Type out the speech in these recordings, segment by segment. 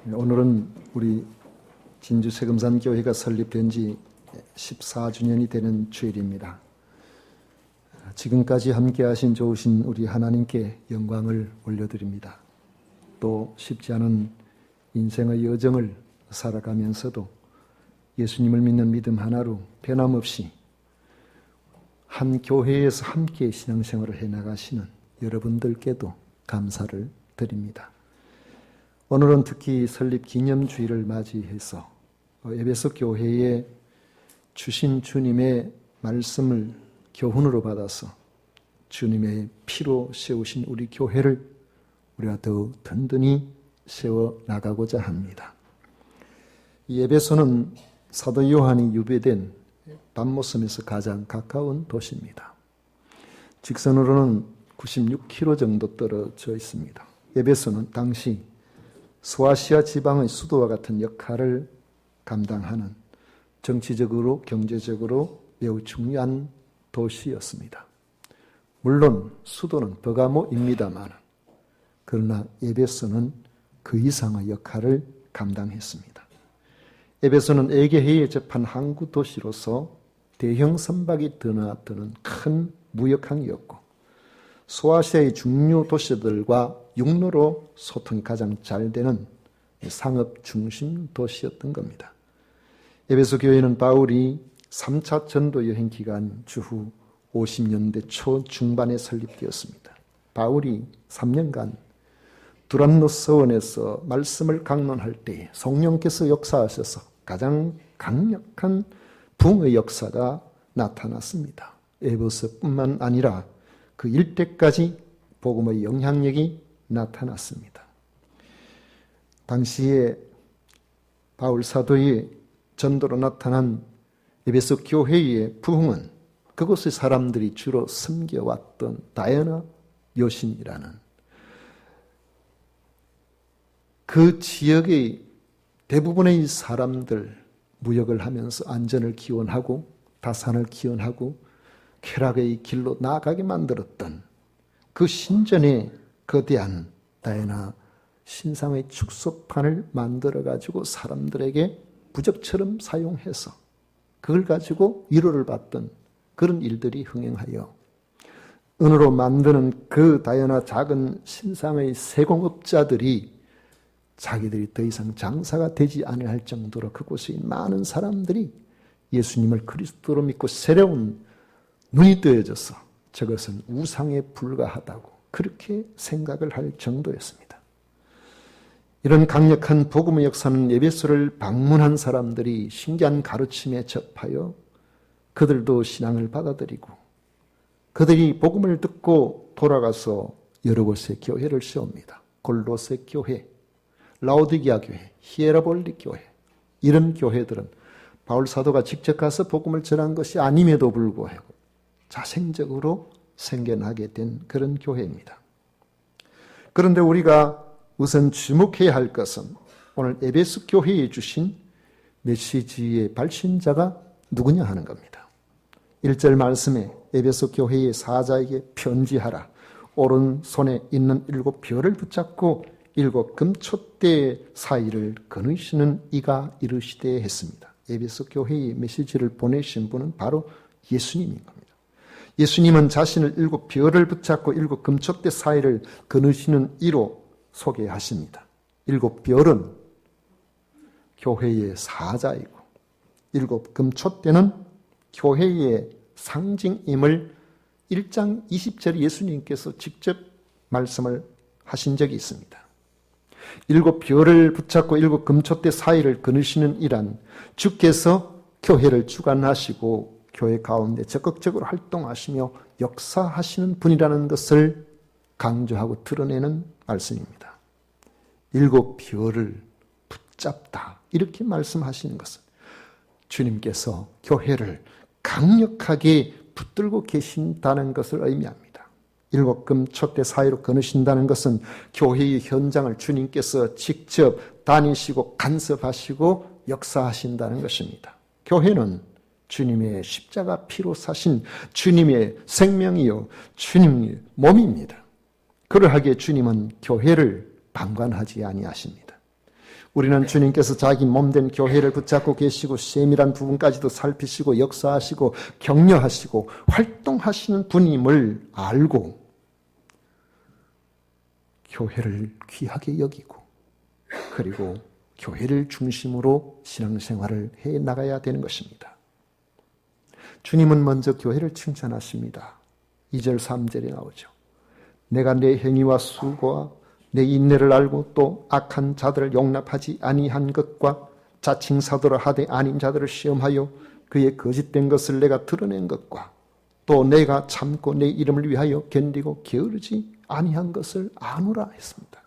오늘은 우리 진주 세금산교회가 설립된 지 14주년이 되는 주일입니다. 지금까지 함께하신 좋으신 우리 하나님께 영광을 올려드립니다. 또 쉽지 않은 인생의 여정을 살아가면서도 예수님을 믿는 믿음 하나로 변함없이 한 교회에서 함께 신앙생활을 해나가시는 여러분들께도 감사를 드립니다. 오늘은 특히 설립 기념주일을 맞이해서 에베소 교회에 주신 주님의 말씀을 교훈으로 받아서 주님의 피로 세우신 우리 교회를 우리가 더 든든히 세워나가고자 합니다. 이 에베소는 사도 요한이 유배된 밤모섬에서 가장 가까운 도시입니다. 직선으로는 96km 정도 떨어져 있습니다. 에베소는 당시 소아시아 지방의 수도와 같은 역할을 감당하는 정치적으로 경제적으로 매우 중요한 도시였습니다. 물론 수도는 버가모입니다만 그러나 에베소는 그 이상의 역할을 감당했습니다. 에베소는 에게해에 접한 항구 도시로서 대형 선박이 드나드는 큰 무역항이었고 소아시아의 중요 도시들과 육로로 소통이 가장 잘 되는 상업 중심 도시였던 겁니다. 에베소 교회는 바울이 3차 전도 여행 기간 주후 50년대 초 중반에 설립되었습니다. 바울이 3년간 두란노 서원에서 말씀을 강론할 때 성령께서 역사하셔서 가장 강력한 부흥의 역사가 나타났습니다. 에베소뿐만 아니라 그 일대까지 복음의 영향력이 나타났습니다. 당시에 바울 사도의 전도로 나타난 에베소 교회의 부흥은 그곳의 사람들이 주로 섬겨왔던 다이아나 여신이라는 그 지역의 대부분의 사람들 무역을 하면서 안전을 기원하고 다산을 기원하고 쾌락의 길로 나아가게 만들었던 그 신전에 거대한 다이아나 신상의 축소판을 만들어가지고 사람들에게 부적처럼 사용해서 그걸 가지고 위로를 받던 그런 일들이 흥행하여 은으로 만드는 그 다이아나 작은 신상의 세공업자들이 자기들이 더 이상 장사가 되지 않을 정도로 그곳에 많은 사람들이 예수님을 그리스도로 믿고 새로운 눈이 뜨여져서 저것은 우상에 불과하다고 그렇게 생각을 할 정도였습니다. 이런 강력한 복음의 역사는 에베소를 방문한 사람들이 신기한 가르침에 접하여 그들도 신앙을 받아들이고 그들이 복음을 듣고 돌아가서 여러 곳에 교회를 세웁니다. 골로새 교회, 라오디게아 교회, 히에라볼리 교회 이런 교회들은 바울 사도가 직접 가서 복음을 전한 것이 아님에도 불구하고 자생적으로 생겨나게 된 그런 교회입니다. 그런데 우리가 우선 주목해야 할 것은 오늘 에베소 교회에 주신 메시지의 발신자가 누구냐 하는 겁니다. 1절 말씀에 에베소 교회의 사자에게 편지하라. 오른손에 있는 7별을 붙잡고 7 금촛대 사이를 거느시는 이가 이르시되 했습니다. 에베소 교회의 메시지를 보내신 분은 바로 예수님인 겁니다. 예수님은 자신을 7별을 붙잡고 7 금촛대 사이를 거느시는 이로 소개하십니다. 7별은 교회의 사자이고 7 금촛대는 교회의 상징임을 1장 20절에 예수님께서 직접 말씀을 하신 적이 있습니다. 7별을 붙잡고 7 금촛대 사이를 거느시는 이란 주께서 교회를 주관하시고 교회 가운데 적극적으로 활동하시며 역사하시는 분이라는 것을 강조하고 드러내는 말씀입니다. 7별을 붙잡다 이렇게 말씀하시는 것은 주님께서 교회를 강력하게 붙들고 계신다는 것을 의미합니다. 7 금촛대 사이로 거느신다는 것은 교회의 현장을 주님께서 직접 다니시고 간섭하시고 역사하신다는 것입니다. 교회는 주님의 십자가 피로 사신 주님의 생명이요 주님의 몸입니다. 그러하기에 주님은 교회를 방관하지 아니하십니다. 우리는 주님께서 자기 몸된 교회를 붙잡고 계시고 세밀한 부분까지도 살피시고 역사하시고 격려하시고 활동하시는 분임을 알고 교회를 귀하게 여기고 그리고 교회를 중심으로 신앙생활을 해 나가야 되는 것입니다. 주님은 먼저 교회를 칭찬하십니다. 2절 3절에 나오죠. 내가 내 행위와 수고와 내 인내를 알고 또 악한 자들을 용납하지 아니한 것과 자칭 사도라 하되 아닌 자들을 시험하여 그의 거짓된 것을 내가 드러낸 것과 또 내가 참고 내 이름을 위하여 견디고 게으르지 아니한 것을 아노라 했습니다.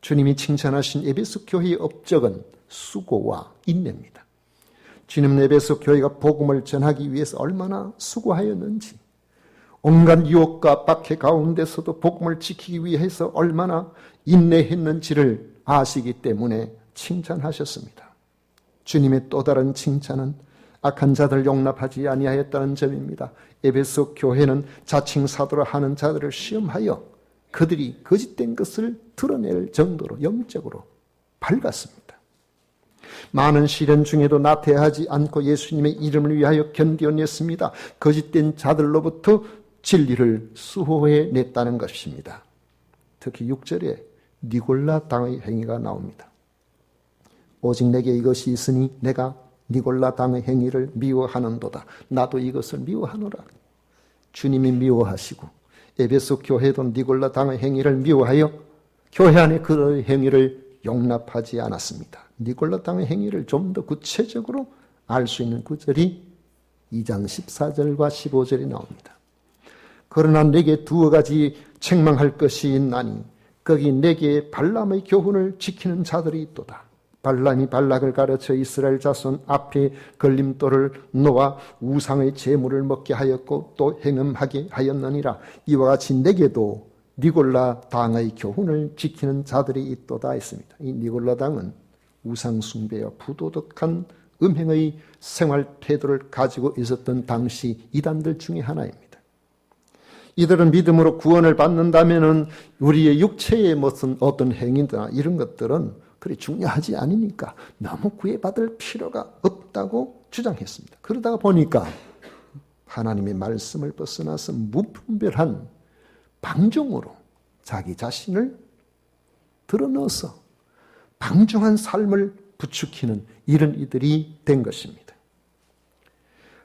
주님이 칭찬하신 에베소 교회의 업적은 수고와 인내입니다. 주님은 에베소 교회가 복음을 전하기 위해서 얼마나 수고하였는지, 온갖 유혹과 박해 가운데서도 복음을 지키기 위해서 얼마나 인내했는지를 아시기 때문에 칭찬하셨습니다. 주님의 또 다른 칭찬은 악한 자들을 용납하지 아니하였다는 점입니다. 에베소 교회는 자칭 사도라 하는 자들을 시험하여 그들이 거짓된 것을 드러낼 정도로 영적으로 밝았습니다. 많은 시련 중에도 나태하지 않고 예수님의 이름을 위하여 견뎌냈습니다. 거짓된 자들로부터 진리를 수호해냈다는 것입니다. 특히 6절에 니골라 당의 행위가 나옵니다. 오직 내게 이것이 있으니 내가 니골라 당의 행위를 미워하는도다. 나도 이것을 미워하노라. 주님이 미워하시고 에베소 교회도 니골라 당의 행위를 미워하여 교회 안에 그의 행위를 용납하지 않았습니다. 니골라 당의 행위를 좀 더 구체적으로 알 수 있는 구절이 2장 14절과 15절이 나옵니다. 그러나 내게 두어 가지 책망할 것이 있나니 거기 내게 발람의 교훈을 지키는 자들이 있도다. 발람이 발락을 가르쳐 이스라엘 자손 앞에 걸림돌을 놓아 우상의 제물을 먹게 하였고 또 행음하게 하였느니라. 이와 같이 내게도 니골라 당의 교훈을 지키는 자들이 있도다 했습니다. 이 니골라 당은 우상 숭배와 부도덕한 음행의 생활 태도를 가지고 있었던 당시 이단들 중에 하나입니다. 이들은 믿음으로 구원을 받는다면은 우리의 육체의 무슨 어떤 행위나 이런 것들은 그리 중요하지 않으니까 너무 구애받을 필요가 없다고 주장했습니다. 그러다가 보니까 하나님의 말씀을 벗어나서 무분별한 방종으로 자기 자신을 드러넣어서 방종한 삶을 부추기는 이런 이들이 된 것입니다.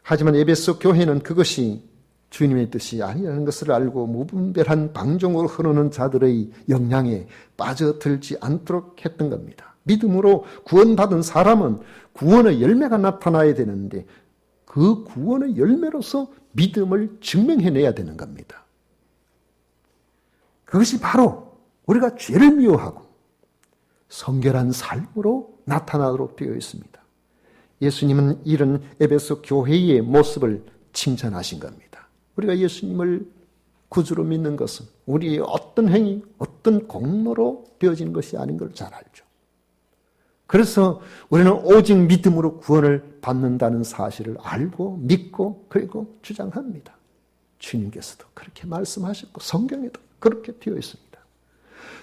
하지만 에베소 교회는 그것이 주님의 뜻이 아니라는 것을 알고 무분별한 방종으로 흐르는 자들의 영향에 빠져들지 않도록 했던 겁니다. 믿음으로 구원받은 사람은 구원의 열매가 나타나야 되는데 그 구원의 열매로서 믿음을 증명해내야 되는 겁니다. 그것이 바로 우리가 죄를 미워하고 성결한 삶으로 나타나도록 되어 있습니다. 예수님은 이런 에베소 교회의 모습을 칭찬하신 겁니다. 우리가 예수님을 구주로 믿는 것은 우리의 어떤 행위, 어떤 공로로 되어진 것이 아닌 걸 잘 알죠. 그래서 우리는 오직 믿음으로 구원을 받는다는 사실을 알고 믿고 그리고 주장합니다. 주님께서도 그렇게 말씀하셨고 성경에도 그렇게 되어 있습니다.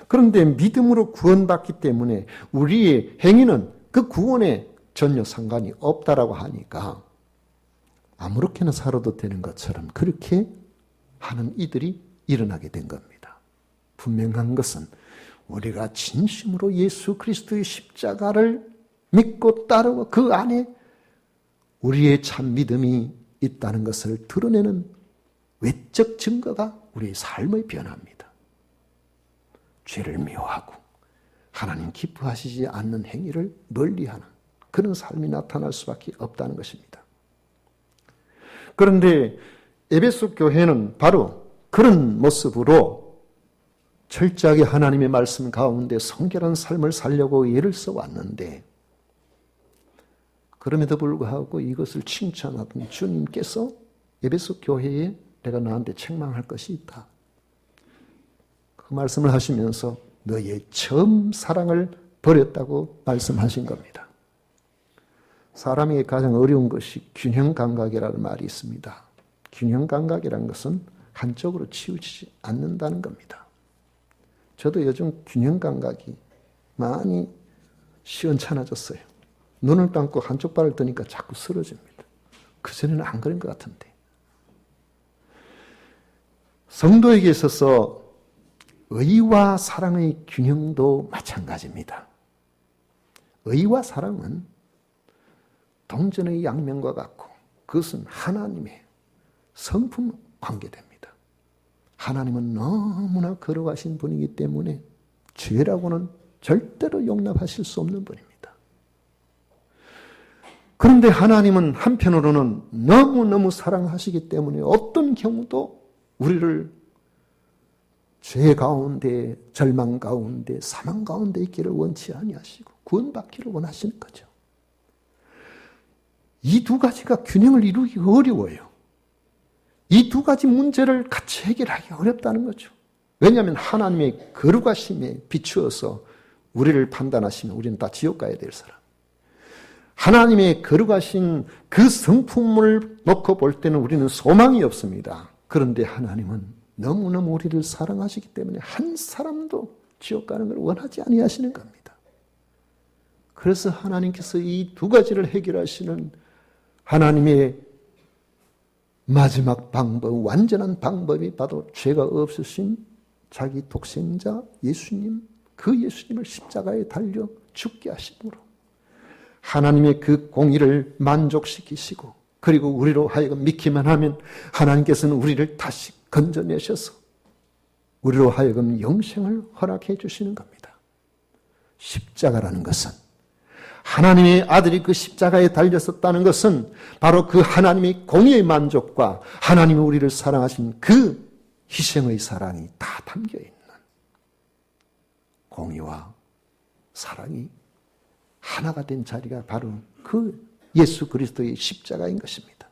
그런데 믿음으로 구원받기 때문에 우리의 행위는 그 구원에 전혀 상관이 없다라고 하니까 아무렇게나 살아도 되는 것처럼 그렇게 하는 이들이 일어나게 된 겁니다. 분명한 것은 우리가 진심으로 예수 그리스도의 십자가를 믿고 따르고 그 안에 우리의 참 믿음이 있다는 것을 드러내는 외적 증거가 우리의 삶의 변화입니다. 죄를 미워하고 하나님 기뻐하시지 않는 행위를 멀리하는 그런 삶이 나타날 수밖에 없다는 것입니다. 그런데 에베소 교회는 바로 그런 모습으로 철저하게 하나님의 말씀 가운데 성결한 삶을 살려고 애를 써왔는데 그럼에도 불구하고 이것을 칭찬하던 주님께서 에베소 교회에 내가 너한테 책망할 것이 있다. 그 말씀을 하시면서 너의 처음 사랑을 버렸다고 말씀하신 겁니다. 사람에게 가장 어려운 것이 균형 감각이라는 말이 있습니다. 균형 감각이라는 것은 한쪽으로 치우치지 않는다는 겁니다. 저도 요즘 균형 감각이 많이 시원찮아졌어요. 눈을 감고 한쪽 발을 드니까 자꾸 쓰러집니다. 그전에는 안 그런 것 같은데. 성도에게 있어서 의와 사랑의 균형도 마찬가지입니다. 의와 사랑은 동전의 양면과 같고 그것은 하나님의 성품 관계됩니다. 하나님은 너무나 거룩하신 분이기 때문에 죄라고는 절대로 용납하실 수 없는 분입니다. 그런데 하나님은 한편으로는 너무너무 사랑하시기 때문에 어떤 경우도 우리를 죄 가운데, 절망 가운데, 사망 가운데 있기를 원치 아니하시고 구원받기를 원하시는 거죠. 이 두 가지가 균형을 이루기 어려워요. 이 두 가지 문제를 같이 해결하기 어렵다는 거죠. 왜냐하면 하나님의 거룩하심에 비추어서 우리를 판단하시면 우리는 다 지옥 가야 될 사람. 하나님의 거룩하신 그 성품을 놓고 볼 때는 우리는 소망이 없습니다. 그런데 하나님은 너무너무 우리를 사랑하시기 때문에 한 사람도 지옥 가는 걸 원하지 아니하시는 겁니다. 그래서 하나님께서 이 두 가지를 해결하시는 하나님의 마지막 방법, 완전한 방법이 바로 죄가 없으신 자기 독생자 예수님, 그 예수님을 십자가에 달려 죽게 하심으로 하나님의 그 공의를 만족시키시고 그리고 우리로 하여금 믿기만 하면 하나님께서는 우리를 다시 건져내셔서 우리로 하여금 영생을 허락해 주시는 겁니다. 십자가라는 것은 하나님의 아들이 그 십자가에 달렸었다는 것은 바로 그 하나님의 공의의 만족과 하나님이 우리를 사랑하신 그 희생의 사랑이 다 담겨있는 공의와 사랑이 하나가 된 자리가 바로 그 예수 그리스도의 십자가인 것입니다.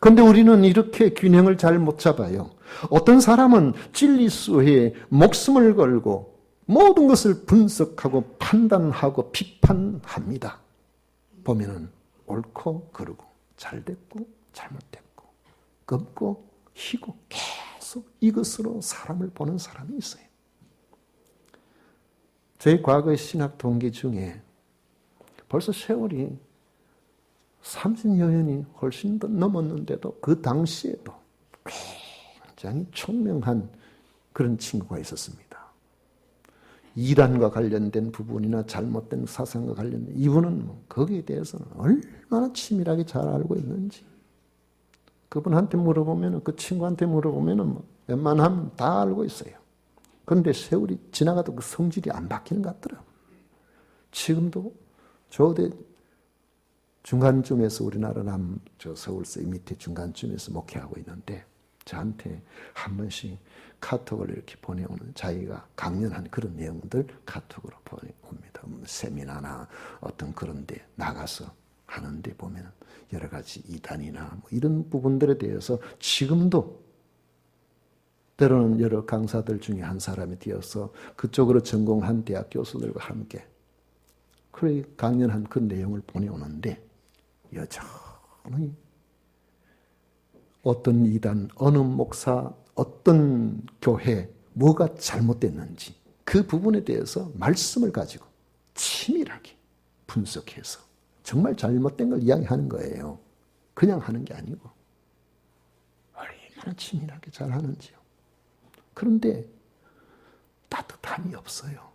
그런데 우리는 이렇게 균형을 잘 못 잡아요. 어떤 사람은 진리수에 목숨을 걸고 모든 것을 분석하고 판단하고 비판합니다. 보면은 옳고 그르고 잘됐고 잘못됐고 껍고 희고 계속 이것으로 사람을 보는 사람이 있어요. 제 과거의 신학 동기 중에 벌써 세월이 30여 년이 훨씬 더 넘었는데도 그 당시에도 굉장히 총명한 그런 친구가 있었습니다. 이단과 관련된 부분이나 잘못된 사상과 관련된 이분은 거기에 대해서는 얼마나 치밀하게 잘 알고 있는지 그분한테 물어보면 그 친구한테 물어보면 웬만하면 다 알고 있어요. 그런데 세월이 지나가도 그 성질이 안 바뀌는 것 같더라고요. 지금도 저대 중간쯤에서 우리나라 저 서울서 밑에 중간쯤에서 목회하고 있는데 저한테 한 번씩 카톡을 이렇게 보내오는 자기가 강연한 그런 내용들 카톡으로 보내옵니다. 세미나나 어떤 그런 데 나가서 하는데 보면 여러 가지 이단이나 뭐 이런 부분들에 대해서 지금도 때로는 여러 강사들 중에 한 사람이 되어서 그쪽으로 전공한 대학 교수들과 함께 그래 강연한 그 내용을 보내오는데 여전히 어떤 이단, 어느 목사, 어떤 교회, 뭐가 잘못됐는지 그 부분에 대해서 말씀을 가지고 치밀하게 분석해서 정말 잘못된 걸 이야기하는 거예요. 그냥 하는 게 아니고 얼마나 치밀하게 잘하는지요. 그런데 따뜻함이 없어요.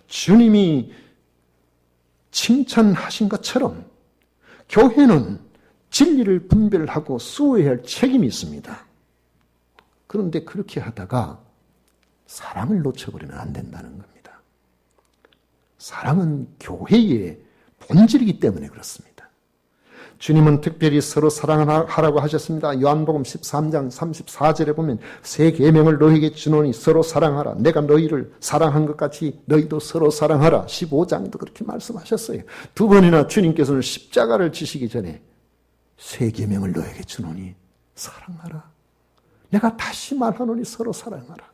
주님이 칭찬하신 것처럼 교회는 진리를 분별하고 수호해야 할 책임이 있습니다. 그런데 그렇게 하다가 사랑을 놓쳐버리면 안 된다는 겁니다. 사랑은 교회의 본질이기 때문에 그렇습니다. 주님은 특별히 서로 사랑하라고 하셨습니다. 요한복음 13장 34절에 보면 새 계명을 너희에게 주노니 서로 사랑하라. 내가 너희를 사랑한 것 같이 너희도 서로 사랑하라. 15장도 그렇게 말씀하셨어요. 두 번이나 주님께서는 십자가를 지시기 전에 새 계명을 너에게 주노니 사랑하라. 내가 다시 말하노니 서로 사랑하라.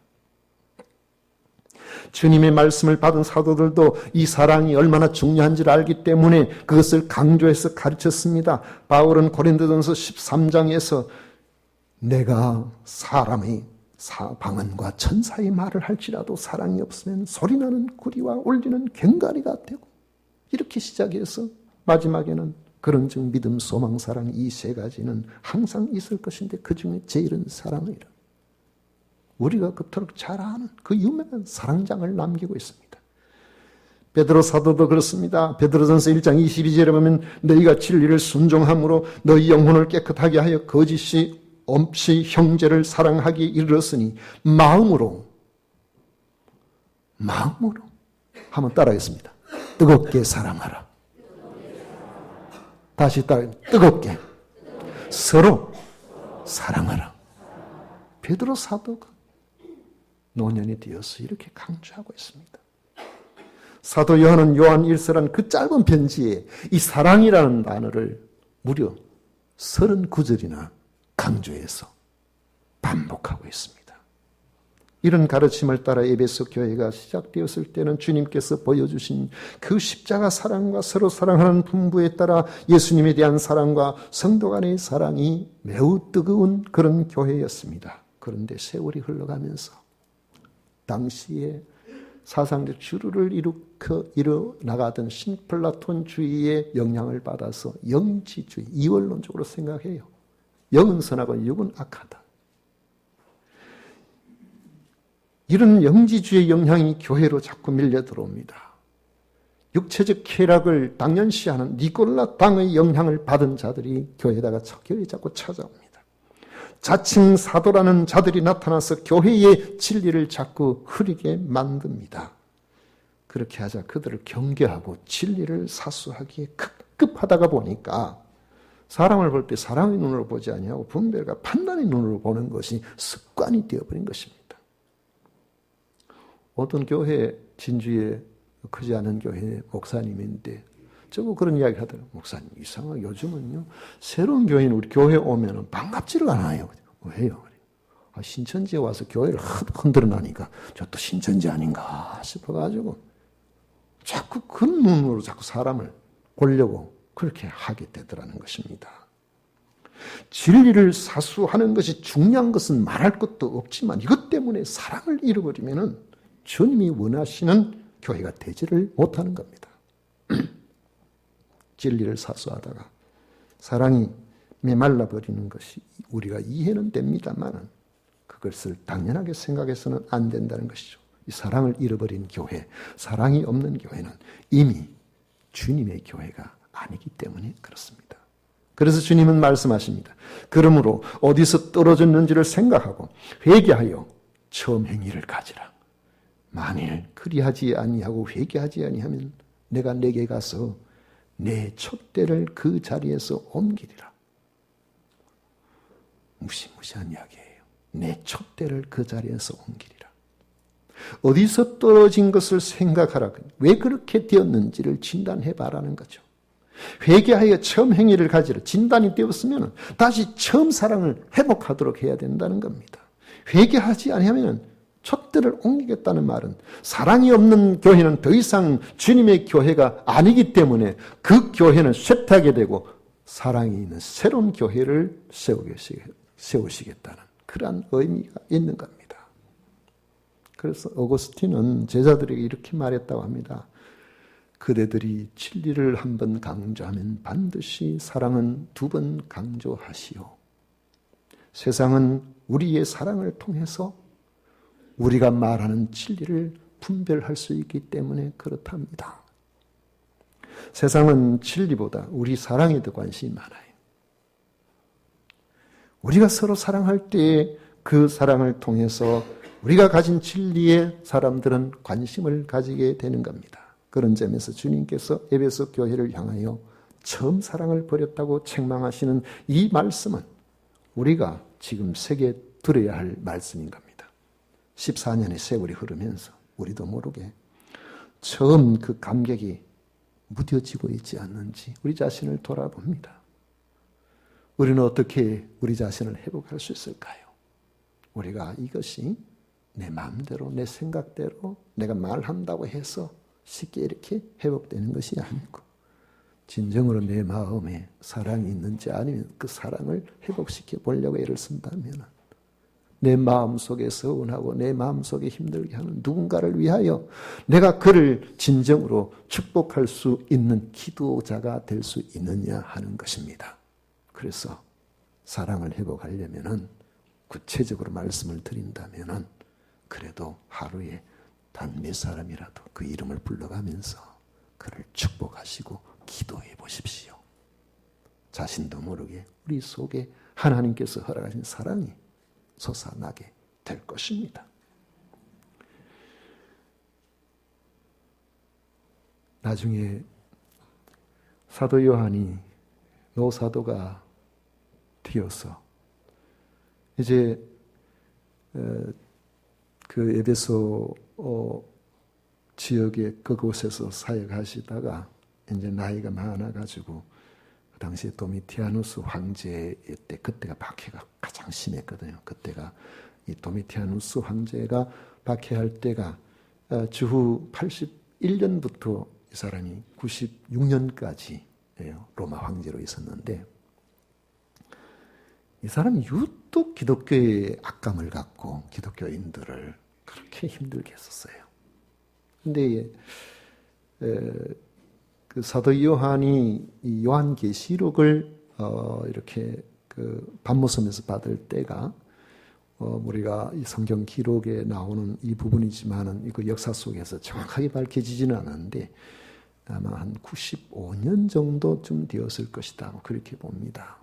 주님의 말씀을 받은 사도들도 이 사랑이 얼마나 중요한지를 알기 때문에 그것을 강조해서 가르쳤습니다. 바울은 고린도전서 13장에서 내가 사람의 방언과 천사의 말을 할지라도 사랑이 없으면 소리나는 구리와 울리는 괭가리가 되고, 이렇게 시작해서 마지막에는 그런즉 믿음, 소망, 사랑, 이 세 가지는 항상 있을 것인데 그 중에 제일은 사랑이라. 우리가 그토록 잘 아는 그 유명한 사랑장을 남기고 있습니다. 베드로 사도도 그렇습니다. 베드로전서 1장 22절에 보면 너희가 진리를 순종함으로 너희 영혼을 깨끗하게 하여 거짓이 없이 형제를 사랑하기 이르렀으니 마음으로 한번 따라하겠습니다. 뜨겁게 사랑하라. 다시 따라, 뜨겁게 서로 사랑하라. 베드로 사도가 노년이 되어서 이렇게 강조하고 있습니다. 사도 요한은 요한 1서란 그 짧은 편지에 이 사랑이라는 단어를 무려 39절이나 강조해서 반복하고 있습니다. 이런 가르침을 따라 에베소 교회가 시작되었을 때는 주님께서 보여주신 그 십자가 사랑과 서로 사랑하는 분부에 따라 예수님에 대한 사랑과 성도 간의 사랑이 매우 뜨거운 그런 교회였습니다. 그런데 세월이 흘러가면서 당시에 사상적 주류를 일어나가던 신플라톤주의의 영향을 받아서 영지주의, 이원론적으로 생각해요. 영은 선하고 육은 악하다. 이런 영지주의 영향이 교회로 자꾸 밀려 들어옵니다. 육체적 쾌락을 당연시하는 니콜라 당의 영향을 받은 자들이 교회에 자꾸 찾아옵니다. 자칭 사도라는 자들이 나타나서 교회의 진리를 자꾸 흐리게 만듭니다. 그렇게 하자 그들을 경계하고 진리를 사수하기에 급급하다가 보니까 사람을 볼 때 사랑의 눈으로 보지 아니하고 분별과 판단의 눈으로 보는 것이 습관이 되어버린 것입니다. 어떤 교회, 진주에 크지 않은 교회 목사님인데 저거 그런 이야기 하더라고요. 목사님 이상하게 요즘은요 새로운 교인 우리 교회 오면은 반갑지를 않아요. 왜요? 신천지에 와서 교회를 흔들어 나니까 저 또 신천지 아닌가 싶어가지고 자꾸 그 눈으로 자꾸 사람을 보려고 그렇게 하게 되더라는 것입니다. 진리를 사수하는 것이 중요한 것은 말할 것도 없지만 이것 때문에 사랑을 잃어버리면은 주님이 원하시는 교회가 되지를 못하는 겁니다. 진리를 사수하다가 사랑이 메말라버리는 것이 우리가 이해는 됩니다만 그것을 당연하게 생각해서는 안 된다는 것이죠. 이 사랑을 잃어버린 교회, 사랑이 없는 교회는 이미 주님의 교회가 아니기 때문에 그렇습니다. 그래서 주님은 말씀하십니다. 그러므로 어디서 떨어졌는지를 생각하고 회개하여 처음 행위를 가지라. 만일 그리하지 아니하고 회개하지 아니하면 내가 내게 가서 내 촛대를 그 자리에서 옮기리라. 무시무시한 이야기예요. 내 촛대를 그 자리에서 옮기리라. 어디서 떨어진 것을 생각하라. 왜 그렇게 되었는지를 진단해봐라는 거죠. 회개하여 처음 행위를 가지라. 진단이 되었으면 다시 처음 사랑을 회복하도록 해야 된다는 겁니다. 회개하지 아니하면 촛대를 옮기겠다는 말은 사랑이 없는 교회는 더 이상 주님의 교회가 아니기 때문에 그 교회는 쇠퇴하게 되고 사랑이 있는 새로운 교회를 세우시겠다는 그러한 의미가 있는 겁니다. 그래서 어거스틴은 제자들에게 이렇게 말했다고 합니다. 그대들이 진리를 한 번 강조하면 반드시 사랑은 두 번 강조하시오. 세상은 우리의 사랑을 통해서 우리가 말하는 진리를 분별할 수 있기 때문에 그렇답니다. 세상은 진리보다 우리 사랑에 더 관심이 많아요. 우리가 서로 사랑할 때 그 사랑을 통해서 우리가 가진 진리에 사람들은 관심을 가지게 되는 겁니다. 그런 점에서 주님께서 에베소 교회를 향하여 처음 사랑을 버렸다고 책망하시는 이 말씀은 우리가 지금 새겨 들어야 할 말씀인 겁니다. 14년의 세월이 흐르면서 우리도 모르게 처음 그 감격이 무뎌지고 있지 않는지 우리 자신을 돌아봅니다. 우리는 어떻게 우리 자신을 회복할 수 있을까요? 우리가 이것이 내 마음대로 내 생각대로 내가 말한다고 해서 쉽게 이렇게 회복되는 것이 아니고 진정으로 내 마음에 사랑이 있는지 아니면 그 사랑을 회복시켜 보려고 애를 쓴다면 내 마음속에 서운하고 내 마음속에 힘들게 하는 누군가를 위하여 내가 그를 진정으로 축복할 수 있는 기도자가 될 수 있느냐 하는 것입니다. 그래서 사랑을 회복하려면은 구체적으로 말씀을 드린다면은 그래도 하루에 단 몇 사람이라도 그 이름을 불러가면서 그를 축복하시고 기도해 보십시오. 자신도 모르게 우리 속에 하나님께서 허락하신 사랑이 솟아나게 될 것입니다. 나중에 사도 요한이 노사도가 되어서 이제 그 에베소 지역의 그곳에서 사역하시다가 이제 나이가 많아가지고 그 당시에 도미티아누스 황제 때 그때가 박해가 가장 심했거든요. 그때가 이 도미티아누스 황제가 박해할 때가 주후 81년부터 이 사람이 96년까지 로마 황제로 있었는데 이 사람이 유독 기독교의 악감을 갖고 기독교인들을 그렇게 힘들게 했었어요. 근데 그 사도 요한이 이 요한계시록을 이렇게 그 밤모섬에서 받을 때가 우리가 이 성경 기록에 나오는 이 부분이지만은 이거 역사 속에서 정확하게 밝혀지지는 않았는데 아마 한 95년 정도쯤 되었을 것이다. 그렇게 봅니다.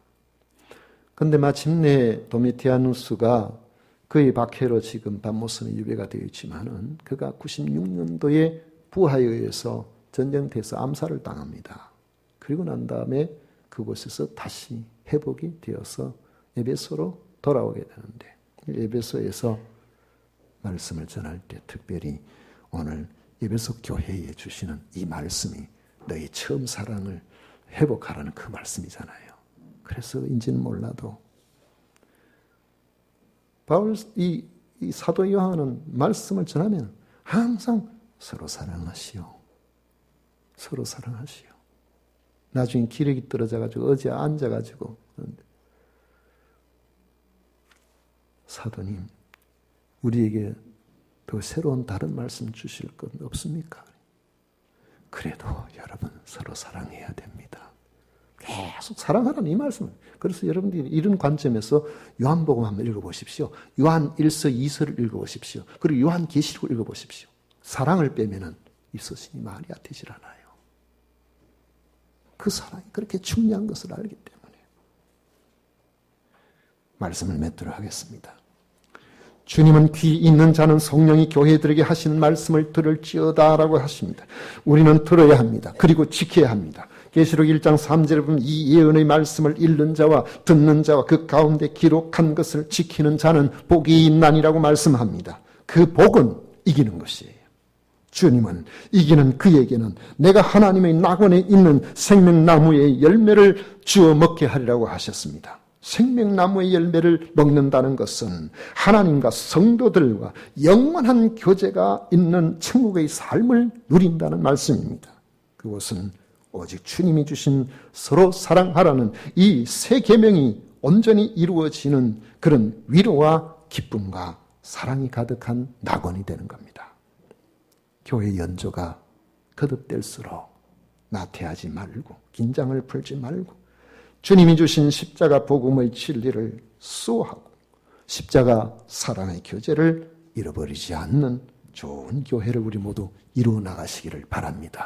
근데 마침내 도미티아누스가 그의 박해로 지금 밤모섬에 유배가 되어 있지만은 그가 96년도에 부하에 의해서 전쟁터에서 암살을 당합니다. 그리고 난 다음에 그곳에서 다시 회복이 되어서 에베소로 돌아오게 되는데 에베소에서 말씀을 전할 때 특별히 오늘 에베소 교회에 주시는 이 말씀이 너희 처음 사랑을 회복하라는 그 말씀이잖아요. 그래서인지는 몰라도 이 사도 요한은 말씀을 전하면 항상 서로 사랑하시오. 서로 사랑하시오. 나중에 기력이 떨어져가지고 어제 앉아가지고 사도님 우리에게 더 새로운 다른 말씀 주실 것 없습니까? 그래도 여러분 서로 사랑해야 됩니다. 계속 사랑하라는 이 말씀을. 그래서 여러분들이 이런 관점에서 요한복음 한번 읽어보십시오. 요한 1서 2서를 읽어보십시오. 그리고 요한계시록을 읽어보십시오. 사랑을 빼면은 이 서신이 말이 되질 않아요. 그 사랑이 그렇게 중요한 것을 알기 때문에 말씀을 맺도록 하겠습니다. 주님은 귀 있는 자는 성령이 교회들에게 하시는 말씀을 들을지어다라고 하십니다. 우리는 들어야 합니다. 그리고 지켜야 합니다. 계시록 1장 3절에 보면 이 예언의 말씀을 읽는 자와 듣는 자와 그 가운데 기록한 것을 지키는 자는 복이 있나니라고 말씀합니다. 그 복은 이기는 것이에요. 주님은 이기는 그에게는 내가 하나님의 낙원에 있는 생명나무의 열매를 주어 먹게 하리라고 하셨습니다. 생명나무의 열매를 먹는다는 것은 하나님과 성도들과 영원한 교제가 있는 천국의 삶을 누린다는 말씀입니다. 그것은 오직 주님이 주신 서로 사랑하라는 이 세 계명이 온전히 이루어지는 그런 위로와 기쁨과 사랑이 가득한 낙원이 되는 겁니다. 교회 연조가 거듭될수록 나태하지 말고 긴장을 풀지 말고 주님이 주신 십자가 복음의 진리를 수호하고 십자가 사랑의 교제를 잃어버리지 않는 좋은 교회를 우리 모두 이루어 나가시기를 바랍니다.